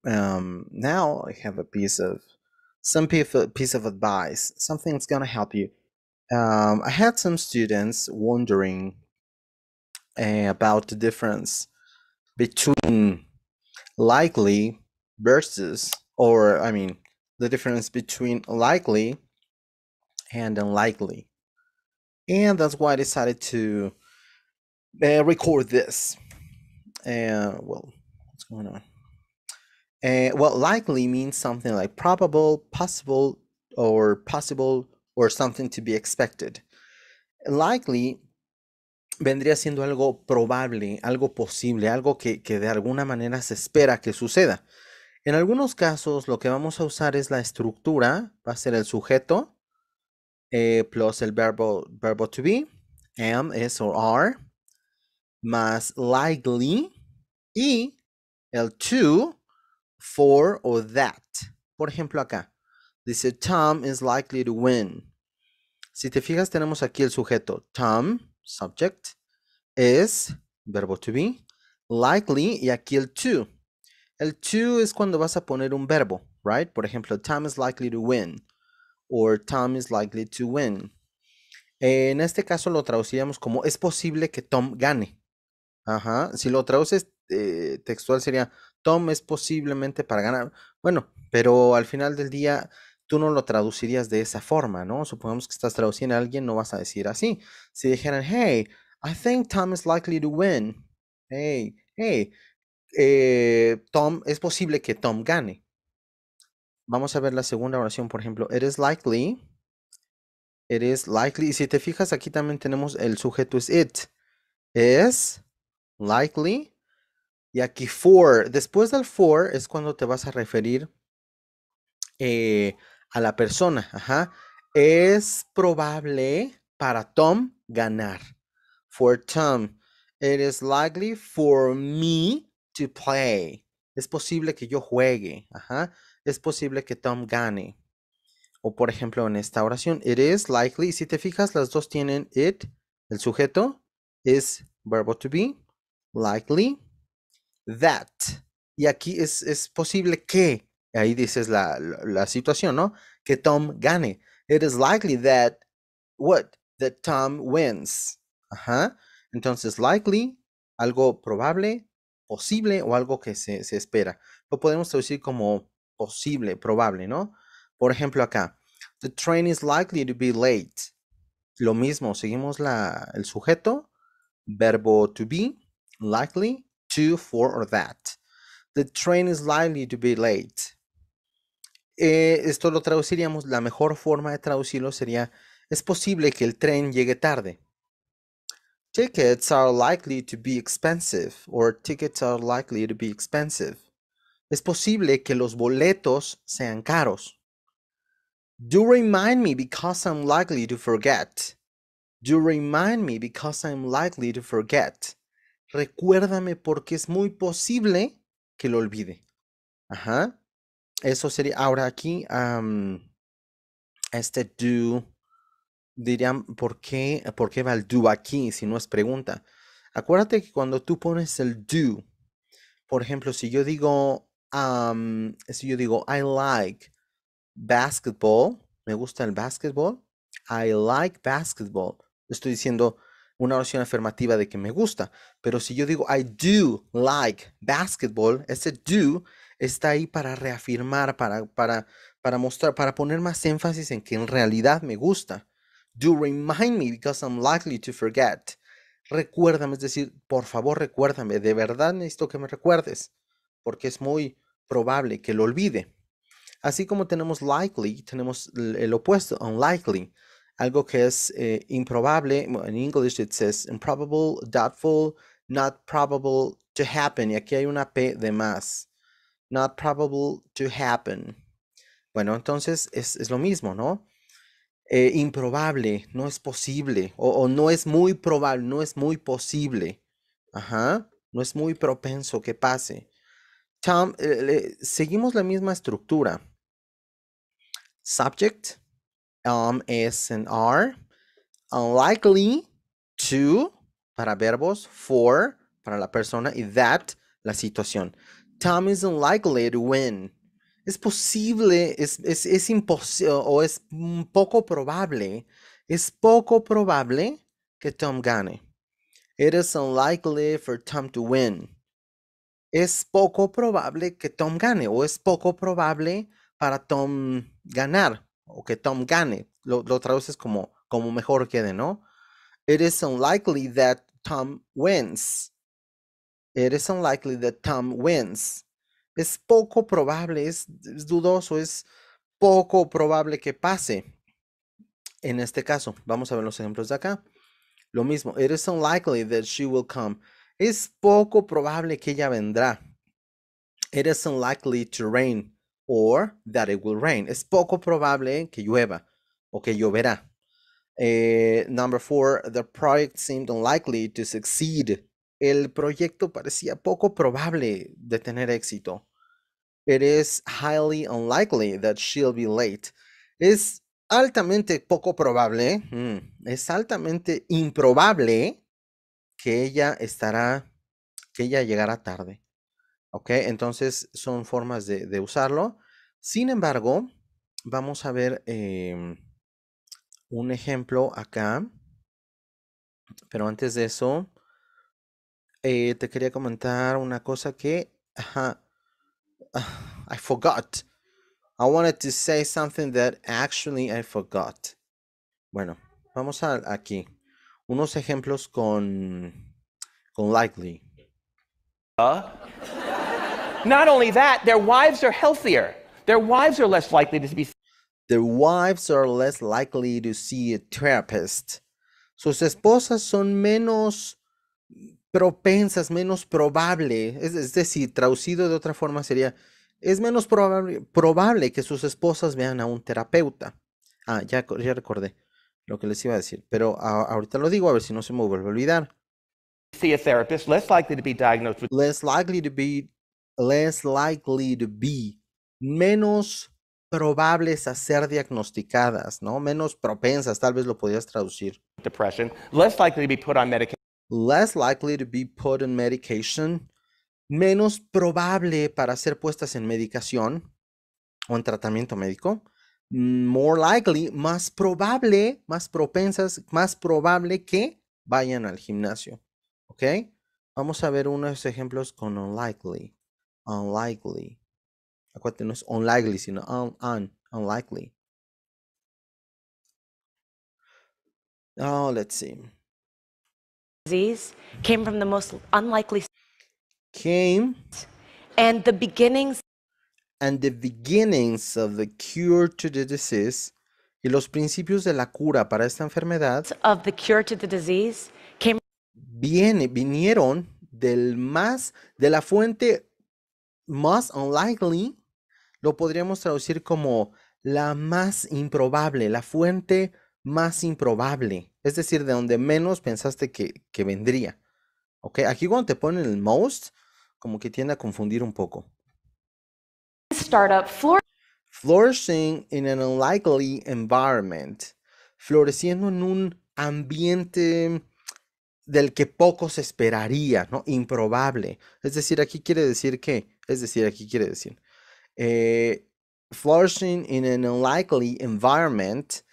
Now I have a piece of advice. Something that's gonna help you. I had some students wondering about the difference between likely versus, or I mean, the difference between likely and unlikely, and that's why I decided to record this. Well, what's going on? Well, likely means something like probable, possible, or something to be expected. Likely vendría siendo algo probable, algo posible, algo que de alguna manera se espera que suceda. En algunos casos, lo que vamos a usar es la estructura, va a ser el sujeto plus el verbo to be, am, is or are, más likely y el to, for o that. Por ejemplo, acá dice Tom is likely to win. Si te fijas, tenemos aquí el sujeto Tom, subject, is, verbo to be, likely y aquí el to. El to es cuando vas a poner un verbo, right? Por ejemplo, Tom is likely to win or Tom is likely to win. En este caso lo traduciríamos como es posible que Tom gane. Ajá. Si lo traduces textual sería Tom es posiblemente para ganar. Bueno, pero al final del día tú no lo traducirías de esa forma, ¿no? Supongamos que estás traduciendo a alguien, no vas a decir así. Si dijeran, hey, I think Tom is likely to win. Hey, Tom, es posible que Tom gane. Vamos a ver la segunda oración, por ejemplo. It is likely. It is likely. Y si te fijas, aquí también tenemos el sujeto es it. Es likely. Y aquí for. Después del for es cuando te vas a referir a la persona. Ajá. Es probable para Tom ganar. For Tom. It is likely for me to play. Es posible que yo juegue. Ajá. Es posible que Tom gane. O por ejemplo en esta oración, it is likely. Si te fijas, las dos tienen it. El sujeto es verbo to be. Likely. That. Y aquí es posible que. Ahí dices la situación, ¿no? Que Tom gane. It is likely that, what? That Tom wins. Ajá. Entonces, likely, algo probable, posible o algo que se espera. Lo podemos traducir como posible, probable, ¿no? Por ejemplo, acá, the train is likely to be late. Lo mismo, seguimos el sujeto, verbo to be, likely, to, for, or that. The train is likely to be late. Esto lo traduciríamos, la mejor forma de traducirlo sería, es posible que el tren llegue tarde. Tickets are likely to be expensive, or tickets are likely to be expensive. Es posible que los boletos sean caros. Do remind me because I'm likely to forget. Do remind me because I'm likely to forget. Recuérdame porque es muy posible que lo olvide. Ajá. Eso sería. Ahora aquí, este do, dirían, ¿por qué va el do aquí si no es pregunta? Acuérdate que cuando tú pones el do, por ejemplo, si yo digo, I like basketball, me gusta el basketball, I like basketball, estoy diciendo una oración afirmativa de que me gusta, pero si yo digo I do like basketball, ese do está ahí para reafirmar, para mostrar, para poner más énfasis en que en realidad me gusta. Do remind me because I'm likely to forget. Recuérdame, es decir, por favor recuérdame, de verdad necesito que me recuerdes, porque es muy probable que lo olvide. Así como tenemos likely, tenemos el opuesto, unlikely, algo que es improbable. En English it says improbable, doubtful, not probable to happen. Y aquí hay una P de más. Not probable to happen. Bueno, entonces es lo mismo, ¿no? Improbable, no es posible. O no es muy probable, no es muy posible. Ajá, no es muy propenso que pase. Tom, seguimos la misma estructura. Subject, is and are. Unlikely to, para verbos, for, para la persona, y that, la situación. Tom is unlikely to win. Es posible, es imposible, o es poco probable. Es poco probable que Tom gane. It is unlikely for Tom to win. Es poco probable que Tom gane, o es poco probable para Tom ganar, o que Tom gane. Lo traduces como mejor quede, ¿no? It is unlikely that Tom wins. It is unlikely that Tom wins. Es poco probable, es dudoso, es poco probable que pase. En este caso, vamos a ver los ejemplos de acá. Lo mismo, it is unlikely that she will come. Es poco probable que ella vendrá. It is unlikely to rain or that it will rain. Es poco probable que llueva o que lloverá. Number 4, the project seemed unlikely to succeed. El proyecto parecía poco probable de tener éxito. It is highly unlikely that she'll be late. Es altamente poco probable, es altamente improbable que ella llegará tarde. ¿Ok? Entonces son formas de usarlo. Sin embargo, vamos a ver un ejemplo acá. Pero antes de eso, te quería comentar una cosa que, I forgot. I wanted to say something that actually I forgot. Bueno, vamos aquí. Unos ejemplos con likely. Not only that, their wives are healthier. Their wives are less likely to be. Their wives are less likely to see a therapist. Sus esposas son menos propensas, menos probable. Es decir, traducido de otra forma sería, es menos probable que sus esposas vean a un terapeuta. Ah, ya recordé lo que les iba a decir, pero ahorita lo digo a ver si no se me vuelve a olvidar. See a therapist, less likely to be diagnosed with. Less likely to be, menos probables a ser diagnosticadas, ¿no? Menos propensas, tal vez lo podrías traducir. Depression, less likely to be put on medication. Less likely to be put on medication, menos probable para ser puestas en medicación o en tratamiento médico. More likely, más probable, más propensas, más probable que vayan al gimnasio. ¿Ok? Vamos a ver unos ejemplos con unlikely. Unlikely. Acuérdate, no es unlikely, sino unlikely. Oh, let's see. Disease came from the most unlikely. Came. And the beginnings. And the beginnings of the cure to the disease. Y los principios de la cura para esta enfermedad. Of the cure to the disease came. Vinieron de la fuente más unlikely. Lo podríamos traducir como la más improbable, la fuente más improbable. Es decir, de donde menos pensaste que vendría. ¿Ok? Aquí cuando te ponen el most, como que tiende a confundir un poco. Startup flourishing in an unlikely environment. Floreciendo en un ambiente del que poco se esperaría, ¿no? Improbable. Es decir, aquí quiere decir flourishing in an unlikely environment,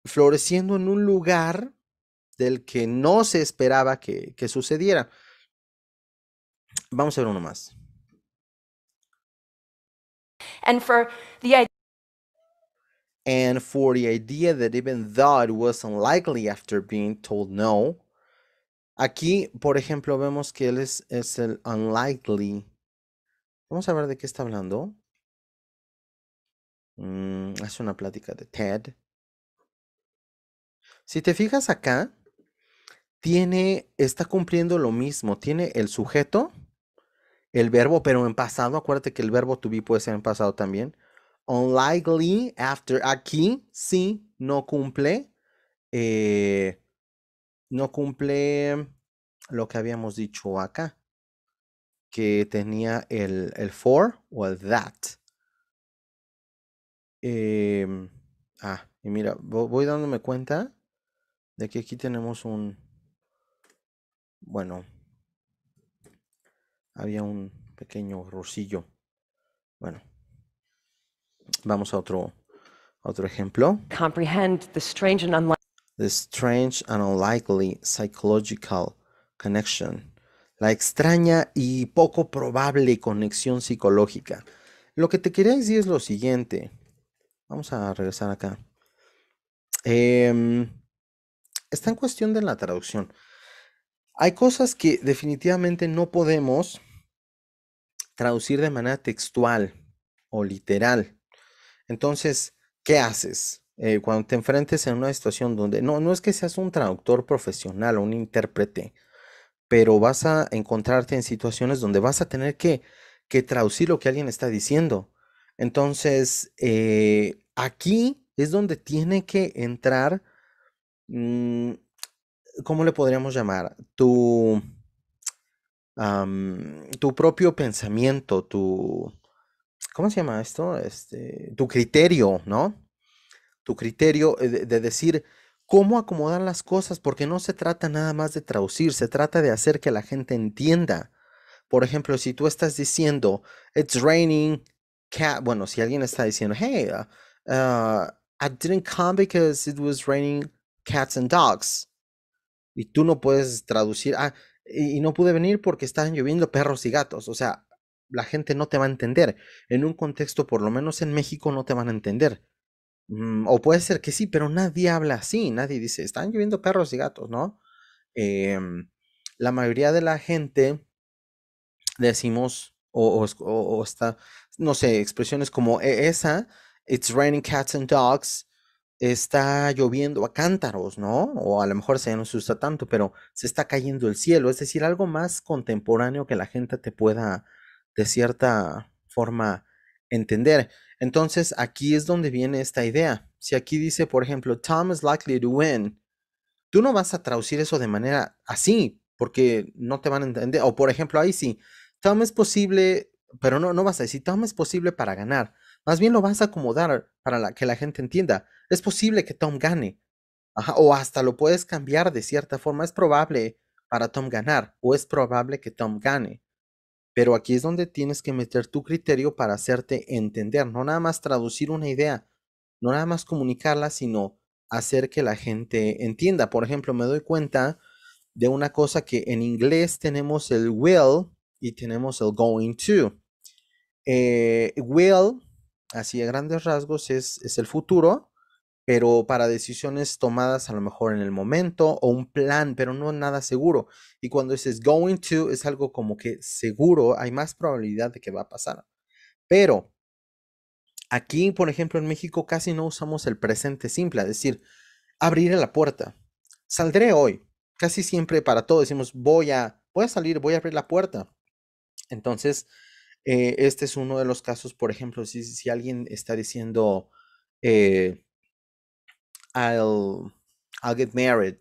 floreciendo en un lugar del que no se esperaba que sucediera. Vamos a ver uno más. And for the idea that even though it was unlikely after being told no. Aquí, por ejemplo, vemos que él es el unlikely. Vamos a ver de qué está hablando. Hace una plática de TED. Si te fijas acá, está cumpliendo lo mismo. Tiene el sujeto, el verbo, pero en pasado. Acuérdate que el verbo to be puede ser en pasado también. Unlikely after. Aquí sí no cumple. No cumple lo que habíamos dicho acá. Que tenía el for o el that. Y mira, voy dándome cuenta de que aquí tenemos había un pequeño errorcillo. Bueno, vamos a otro ejemplo. Comprehend the strange and unlikely. The strange and unlikely psychological connection. La extraña y poco probable conexión psicológica. Lo que te quería decir es lo siguiente. Vamos a regresar acá. Está en cuestión de la traducción. Hay cosas que definitivamente no podemos traducir de manera textual o literal. Entonces, ¿qué haces? Cuando te enfrentes en una situación donde no es que seas un traductor profesional o un intérprete, pero vas a encontrarte en situaciones donde vas a tener que traducir lo que alguien está diciendo. Entonces, aquí es donde tiene que entrar, ¿cómo le podríamos llamar? Tu propio pensamiento, ¿cómo se llama esto? Tu criterio, ¿no? Tu criterio de decir cómo acomodar las cosas, porque no se trata nada más de traducir, se trata de hacer que la gente entienda. Por ejemplo, si tú estás diciendo, it's raining cat, bueno, si alguien está diciendo, hey, I didn't come because it was raining cats and dogs. Y tú no puedes traducir, y no pude venir porque estaban lloviendo perros y gatos. O sea, la gente no te va a entender. En un contexto, por lo menos en México, no te van a entender. O puede ser que sí, pero nadie habla así. Nadie dice, están lloviendo perros y gatos, ¿no? La mayoría de la gente decimos, o está, no sé, expresiones como esa, it's raining cats and dogs, está lloviendo a cántaros, ¿no? O a lo mejor se no se usa tanto, pero se está cayendo el cielo, es decir, algo más contemporáneo que la gente te pueda de cierta forma entender. Entonces, aquí es donde viene esta idea. Si aquí dice, por ejemplo, Tom is likely to win, tú no vas a traducir eso de manera así, porque no te van a entender. O por ejemplo, ahí sí, Tom es posible, pero no vas a decir, Tom es posible para ganar. Más bien lo vas a acomodar para que la gente entienda. Es posible que Tom gane. Ajá, o hasta lo puedes cambiar de cierta forma. Es probable para Tom ganar o es probable que Tom gane. Pero aquí es donde tienes que meter tu criterio para hacerte entender. No nada más traducir una idea, no nada más comunicarla, sino hacer que la gente entienda. Por ejemplo, me doy cuenta de una cosa que en inglés tenemos el will y tenemos el going to. Will, así a grandes rasgos, es el futuro, pero para decisiones tomadas a lo mejor en el momento o un plan, pero no nada seguro. Y cuando dices going to, es algo como que seguro, hay más probabilidad de que va a pasar. Pero aquí, por ejemplo, en México casi no usamos el presente simple, es decir, abriré la puerta. Saldré hoy. Casi siempre para todo decimos voy a salir, voy a abrir la puerta. Entonces, este es uno de los casos, por ejemplo, si alguien está diciendo I'll get married,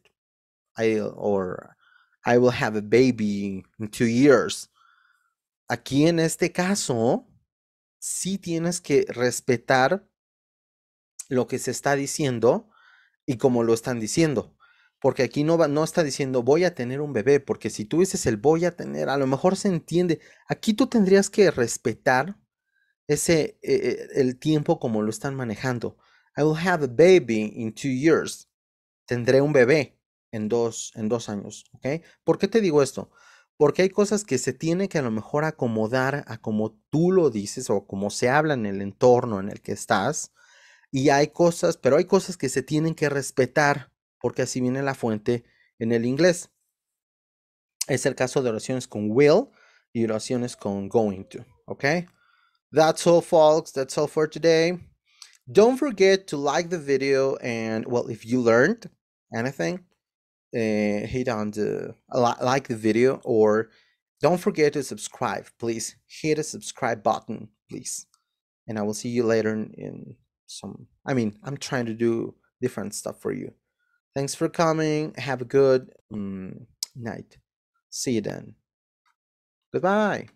or I will have a baby in 2 years. Aquí en este caso, sí tienes que respetar lo que se está diciendo y cómo lo están diciendo. Porque aquí no está diciendo voy a tener un bebé, porque si tú dices el voy a tener, a lo mejor se entiende. Aquí tú tendrías que respetar el tiempo como lo están manejando. I will have a baby in 2 years. Tendré un bebé en dos años, ¿ok? ¿Por qué te digo esto? Porque hay cosas que se tiene que a lo mejor acomodar a como tú lo dices o como se habla en el entorno en el que estás. Y hay cosas, pero hay cosas que se tienen que respetar porque así viene la fuente en el inglés. Es el caso de oraciones con will y oraciones con going to, ¿ok? That's all, folks. That's all for today. Don't forget to like the video and, well, if you learned anything, hit on the like the video, or don't forget to subscribe. Please hit a subscribe button, please. And I will see you later in some, I'm trying to do different stuff for you. Thanks for coming. Have a good night. See you then. Goodbye.